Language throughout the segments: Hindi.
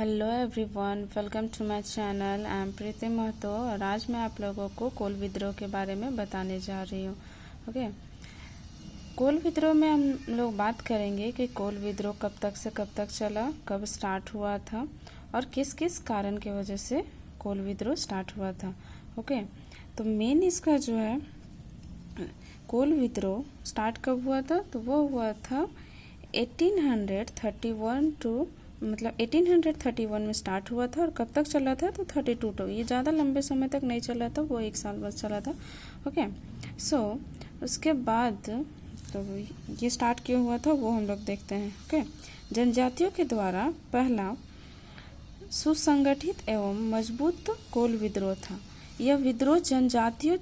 Hello everyone, welcome to my channel. I am Preeti Mahato और आज मैं आप लोगों को कोल विद्रोह के बारे में बताने जा रही हूँ। ओके, कोल विद्रोह में हम लोग बात करेंगे कि कोल विद्रोह कब तक से कब तक चला, कब स्टार्ट हुआ था और किस किस कारण की वजह से कोल विद्रोह स्टार्ट हुआ था। ओके, तो मेन इसका जो है कोल विद्रोह स्टार्ट कब हुआ था, तो वो हुआ था 1831 टू 1831 में स्टार्ट हुआ था और कब तक चला था, तो 32 तो ये ज़्यादा लंबे समय तक नहीं चला था, वो एक साल बस चला था। ओके, सो उसके बाद तो ये स्टार्ट क्यों हुआ था वो हम लोग देखते हैं। ओके, जनजातियों के द्वारा पहला सुसंगठित एवं मजबूत कोल विद्रोह था। यह विद्रोह जनजातीय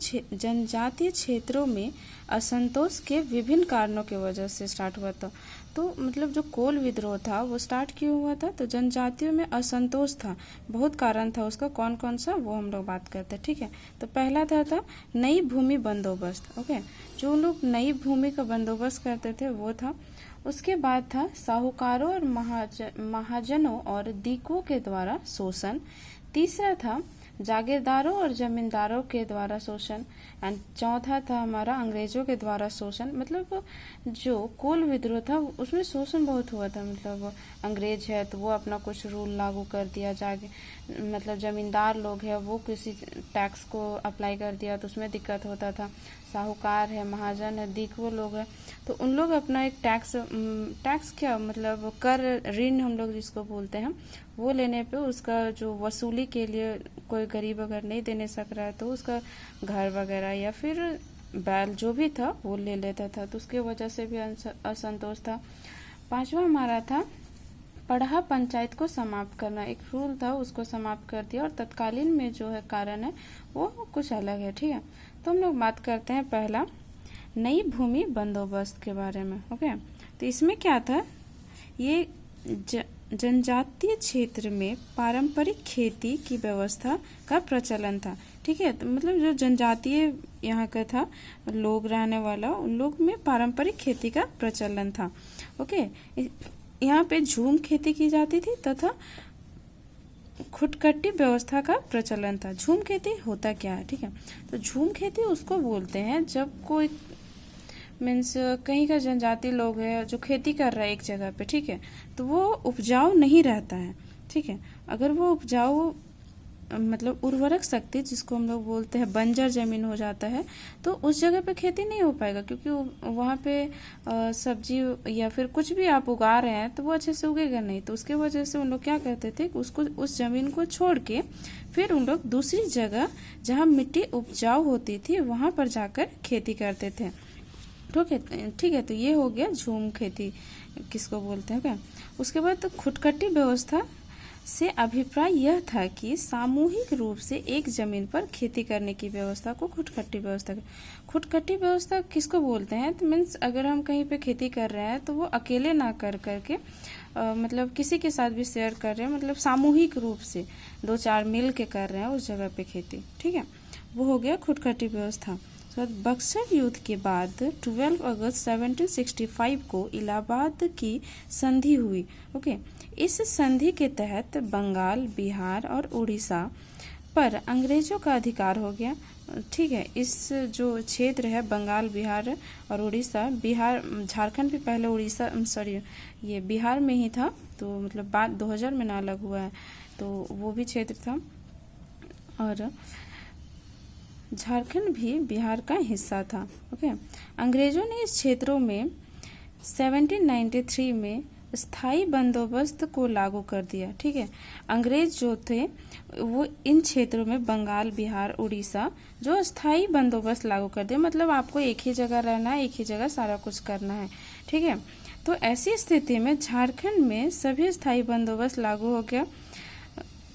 क्षेत्रों में असंतोष के विभिन्न कारणों की वजह से स्टार्ट हुआ था। तो मतलब जो कोल विद्रोह था वो स्टार्ट क्यों हुआ था, तो जनजातियों में असंतोष था, बहुत कारण था उसका। कौन कौन सा वो हम लोग बात करते हैं। ठीक है, तो पहला था नई भूमि बंदोबस्त। ओके, जो लोग नई भूमि का बंदोबस्त करते थे वो था। उसके बाद था साहूकारों और महाजनों और दीकों के द्वारा शोषण। तीसरा था जागीरदारों और जमींदारों के द्वारा शोषण। एंड चौथा था हमारा अंग्रेजों के द्वारा शोषण। मतलब जो कोल विद्रोह था उसमें शोषण बहुत हुआ था। मतलब अंग्रेज है तो वो अपना कुछ रूल लागू कर दिया, मतलब जमींदार लोग है वो किसी टैक्स को अप्लाई कर दिया तो उसमें दिक्कत होता था। साहूकार है, महाजन है, दीको लोग है तो उन लोग अपना एक टैक्स क्या मतलब कर, ऋण हम लोग जिसको बोलते हैं, वो लेने पे उसका जो वसूली के लिए कोई गरीब अगर नहीं देने सक रहा है तो उसका घर वगैरह या फिर बैल जो भी था वो ले लेता था, तो उसकी वजह से भी असंतोष था। पांचवा हमारा था पढ़ा पंचायत को समाप्त करना। एक रूल था उसको समाप्त कर दिया और तत्कालीन में जो है कारण है वो कुछ अलग है। ठीक है, तो हम लोग बात करते हैं पहला नई भूमि बंदोबस्त के बारे में। ओके, तो इसमें क्या था, ये जनजातीय क्षेत्र में पारंपरिक खेती की व्यवस्था का प्रचलन था। ठीक है, तो मतलब जो जनजातीय यहाँ का था लोग रहने वाला, उन लोग में पारंपरिक खेती का प्रचलन था। ओके, यहाँ पे झूम खेती की जाती थी तथा खुटकट्टी व्यवस्था का प्रचलन था। झूम खेती होता क्या है, ठीक है, तो झूम खेती उसको बोलते हैं जब कोई मीन्स कहीं का जनजाति लोग है जो खेती कर रहा है एक जगह पे, ठीक है, तो वो उपजाऊ नहीं रहता है। ठीक है, अगर वो उपजाऊ मतलब उर्वरक शक्ति जिसको हम लोग बोलते हैं बंजर जमीन हो जाता है तो उस जगह पे खेती नहीं हो पाएगा, क्योंकि वहाँ पे सब्जी या फिर कुछ भी आप उगा रहे हैं तो वो अच्छे से उगेगा नहीं। तो उसके वजह से उन लोग क्या करते थे कि उसको उस जमीन को छोड़ के फिर उन लोग दूसरी जगह जहाँ मिट्टी उपजाऊ होती थी वहाँ पर जाकर खेती करते थे। ठीक है, तो ये हो गया झूम खेती किसको बोलते हैं। क्या उसके बाद तो खुटकट्टी व्यवस्था से अभिप्राय यह था कि सामूहिक रूप से एक जमीन पर खेती करने की व्यवस्था को खुटकट्टी व्यवस्था किसको बोलते हैं, तो मीन्स अगर हम कहीं पे खेती कर रहे हैं तो वो अकेले ना कर करके मतलब किसी के साथ भी शेयर कर रहे हैं, मतलब सामूहिक रूप से दो चार मिल के कर रहे हैं उस जगह पे खेती। ठीक है, वो हो गया खुटकट्टी व्यवस्था। बक्सर युद्ध के बाद 12 अगस्त 1765 को इलाहाबाद की संधि हुई। ओके, इस संधि के तहत बंगाल, बिहार और उड़ीसा पर अंग्रेजों का अधिकार हो गया। ठीक है, इस जो क्षेत्र है बंगाल, बिहार और उड़ीसा, बिहार झारखंड भी पहले उड़ीसा ये बिहार में ही था, तो मतलब बाद 2000 में ना अलग हुआ है, तो वो भी क्षेत्र था और झारखंड भी बिहार का हिस्सा था। ओके, अंग्रेजों ने इस क्षेत्रों में 1793 में स्थायी बंदोबस्त को लागू कर दिया। ठीक है, अंग्रेज जो थे वो इन क्षेत्रों में बंगाल, बिहार, उड़ीसा जो स्थायी बंदोबस्त लागू कर दिया, मतलब आपको एक ही जगह रहना है, एक ही जगह सारा कुछ करना है। ठीक है, तो ऐसी स्थिति में झारखंड में सभी स्थायी बंदोबस्त लागू हो गया।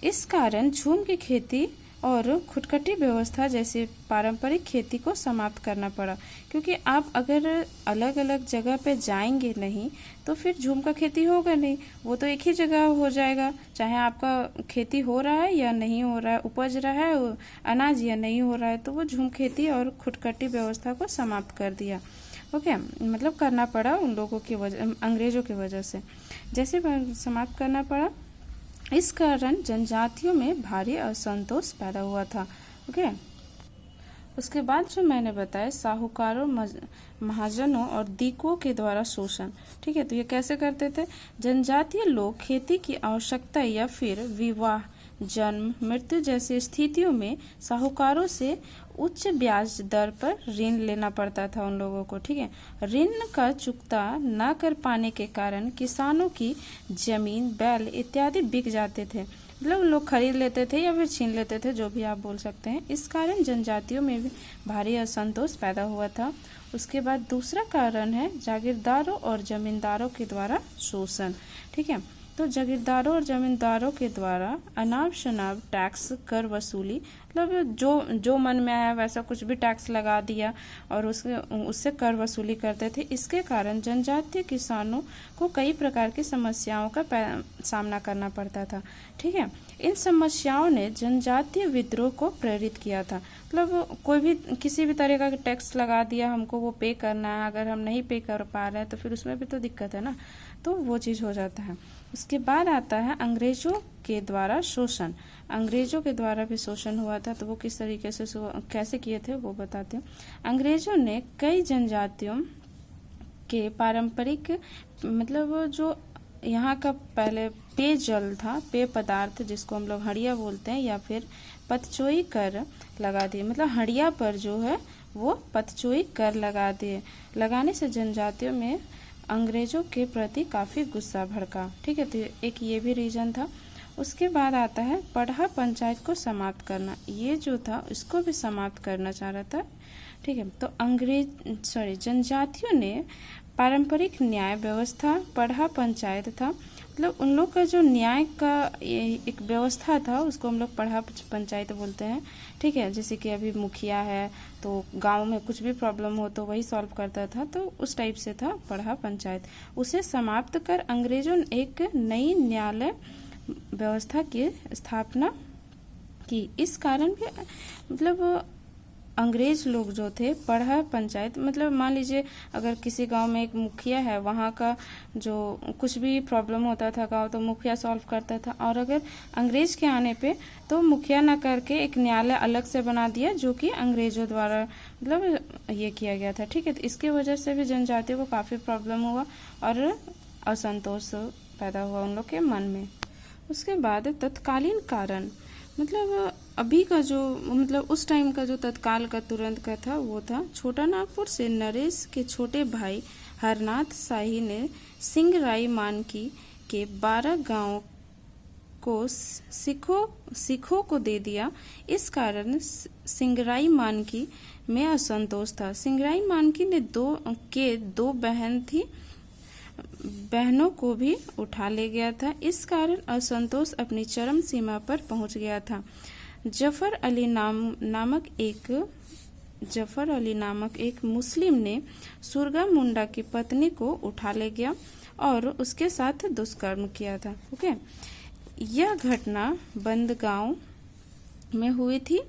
इस कारण झूम की खेती और खुटकट्टी व्यवस्था जैसे पारंपरिक खेती को समाप्त करना पड़ा, क्योंकि आप अगर अलग अलग जगह पे जाएंगे नहीं तो फिर झूम का खेती होगा नहीं, वो तो एक ही जगह हो जाएगा, चाहे आपका खेती हो रहा है या नहीं हो रहा है, उपज रहा है अनाज या नहीं हो रहा है, तो वो झूम खेती और खुटकट्टी व्यवस्था को समाप्त कर दिया। ओके, मतलब करना पड़ा उन लोगों की वजह, अंग्रेजों की वजह से। जैसे समाप्त करना पड़ा इस कारण जनजातियों में भारी असंतोष पैदा हुआ था। ओके, उसके बाद जो मैंने बताया साहूकारों, महाजनों और दीकों के द्वारा शोषण। ठीक है, तो ये कैसे करते थे? जनजातीय लोग खेती की आवश्यकता या फिर विवाह, जन्म, मृत्यु जैसी स्थितियों में साहूकारों से उच्च ब्याज दर पर ऋण लेना पड़ता था उन लोगों को। ठीक है, ऋण का चुकता न कर पाने के कारण किसानों की जमीन, बैल इत्यादि बिक जाते थे। मतलब लोग खरीद लेते थे या फिर छीन लेते थे, जो भी आप बोल सकते हैं। इस कारण जनजातियों में भी भारी असंतोष पैदा हुआ था। उसके बाद दूसरा कारण है जागीरदारों और जमींदारों के द्वारा शोषण। ठीक है, तो जागीरदारों और जमींदारों के द्वारा अनाप शनाप टैक्स, कर वसूली, मतलब जो मन में आया वैसा कुछ भी टैक्स लगा दिया और उससे कर वसूली करते थे। इसके कारण जनजातीय किसानों को कई प्रकार की समस्याओं का सामना करना पड़ता था। ठीक है, इन समस्याओं ने जनजातीय विद्रोह को प्रेरित किया था। मतलब कोई भी किसी भी तरह का टैक्स लगा दिया, हमको वो पे करना है, अगर हम नहीं पे कर पा रहे हैं तो फिर उसमें भी तो दिक्कत है ना, तो वो चीज़ हो जाता है। उसके बाद आता है अंग्रेजों के द्वारा शोषण। अंग्रेजों के द्वारा भी शोषण हुआ था, तो वो किस तरीके से कैसे किए थे वो बताते हैं। अंग्रेजों ने कई जनजातियों के पारंपरिक, मतलब जो यहाँ का पहले पेयजल था, पेय पदार्थ जिसको हम लोग हड़िया बोलते हैं, या फिर पतचोई कर लगा दिए। मतलब हड़िया पर जो है वो पतचोई कर लगा दिए। लगाने से जनजातियों में अंग्रेजों के प्रति काफ़ी गुस्सा भड़का। ठीक है, तो एक ये भी रीजन था। उसके बाद आता है पढ़ा पंचायत को समाप्त करना। ये जो था इसको भी समाप्त करना चाह रहा था। ठीक है, तो जनजातियों ने पारंपरिक न्याय व्यवस्था, पढ़ा पंचायत था, मतलब उन लोग का जो न्याय का एक व्यवस्था था उसको हम लोग पढ़ा पंचायत बोलते हैं। ठीक है, जैसे कि अभी मुखिया है तो गांव में कुछ भी प्रॉब्लम हो तो वही सॉल्व करता था, तो उस टाइप से था पढ़ा पंचायत। उसे समाप्त कर अंग्रेजों ने एक नई न्यायालय व्यवस्था की स्थापना की। इस कारण भी मतलब अंग्रेज लोग जो थे पढ़ा पंचायत, मतलब मान लीजिए अगर किसी गांव में एक मुखिया है, वहाँ का जो कुछ भी प्रॉब्लम होता था गांव, तो मुखिया सॉल्व करता था। और अगर अंग्रेज के आने पे तो मुखिया ना करके एक न्यायालय अलग से बना दिया, जो कि अंग्रेजों द्वारा मतलब ये किया गया था। ठीक है, तो इसकी वजह से भी जनजातियों को काफ़ी प्रॉब्लम हुआ और असंतोष पैदा हुआ उन लोग के मन में। उसके बाद तत्कालीन कारण, मतलब अभी का जो, मतलब उस टाइम का जो तत्काल का तुरंत का था वो था छोटा नागपुर से नरेश के छोटे भाई हरनाथ शाही ने सिंगराई मानकी के 12 गांवों को सिखों को दे दिया। इस कारण सिंगराई मानकी में असंतोष था। सिंगराई मानकी ने दो बहन थी, बहनों को भी उठा ले गया था। इस कारण असंतोष अपनी चरम सीमा पर पहुंच गया था। जफर अली नामक एक मुस्लिम ने सुरगा मुंडा की पत्नी को उठा ले गया और उसके साथ दुष्कर्म किया था। ओके, यह घटना बंदगांव में हुई थी।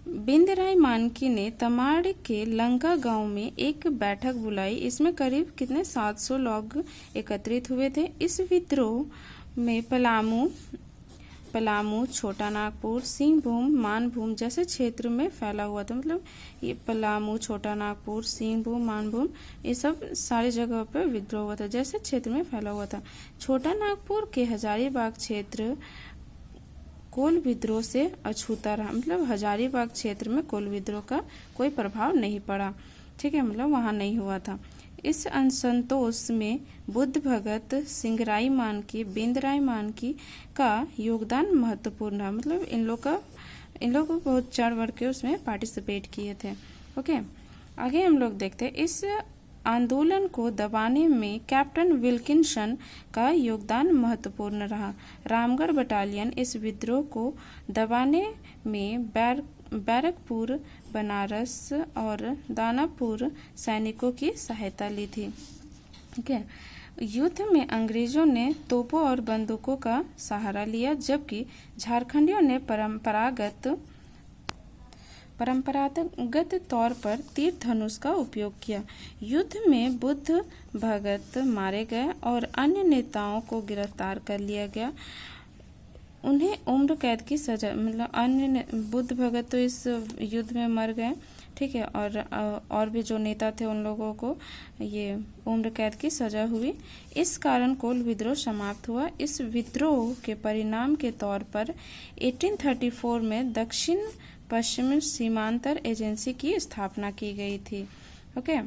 बिंदराई मानकी ने तमाड़ के लंका गांव में एक बैठक बुलाई। इसमें करीब कितने 700 लोग एकत्रित हुए थे। इस विद्रोह में पलामू, छोटा नागपुर, सिंहभूम, मानभूम जैसे क्षेत्र में फैला हुआ था। मतलब ये पलामू, छोटा नागपुर, सिंहभूम, मानभूम, ये सब सारी जगह पर विद्रोह हुआ था, जैसे क्षेत्र में फैला हुआ था। छोटा नागपुर के हजारीबाग क्षेत्र कोल विद्रोह से अछूता रहा। मतलब हजारीबाग क्षेत्र में कोल विद्रोह का कोई प्रभाव नहीं पड़ा। ठीक है, मतलब वहाँ नहीं हुआ था। इस असंतोष में बुद्ध भगत, सिंगराई मानकी, बिंदराई मानकी का योगदान महत्वपूर्ण है। मतलब इन लोग बहुत चढ़ बढ़ के उसमें पार्टिसिपेट किए थे। ओके, आगे हम लोग देखते हैं इस आंदोलन को दबाने में कैप्टन विल्किंसन का योगदान महत्वपूर्ण रहा। रामगढ़ बटालियन इस विद्रोह को दबाने में बैरकपुर, बनारस और दानापुर सैनिकों की सहायता ली थी। ठीक है, युद्ध में अंग्रेजों ने तोपों और बंदूकों का सहारा लिया, जबकि झारखंडियों ने परंपरागत तौर पर तीर धनुष का उपयोग किया। युद्ध में बुद्ध भगत मारे गए और अन्य नेताओं को गिरफ्तार कर लिया गया। उन्हें उम्र कैद की सजा, मतलब अन्य बुद्ध भगत तो इस युद्ध में मर गए, ठीक है, और भी जो नेता थे उन लोगों को ये उम्र कैद की सजा हुई। इस कारण कोल विद्रोह समाप्त हुआ। इस विद्रोह के परिणाम के तौर पर 1834 में दक्षिण पश्चिमी सीमांतर एजेंसी की स्थापना की गई थी। Okay,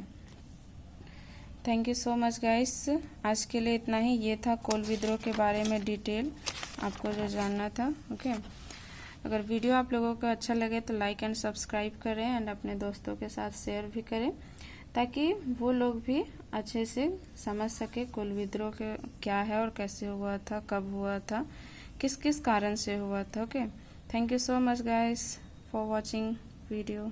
thank you so much guys. आज के लिए इतना ही। ये था कोल विद्रोह के बारे में डिटेल आपको जो जानना था। ओके, अगर वीडियो आप लोगों को अच्छा लगे तो लाइक एंड सब्सक्राइब करें एंड अपने दोस्तों के साथ शेयर भी करें, ताकि वो लोग भी अच्छे से समझ सके कोल विद्रोह के क्या है और कैसे हुआ था, कब हुआ था, किस किस कारण से हुआ था। Okay, thank you so much guys for watching video.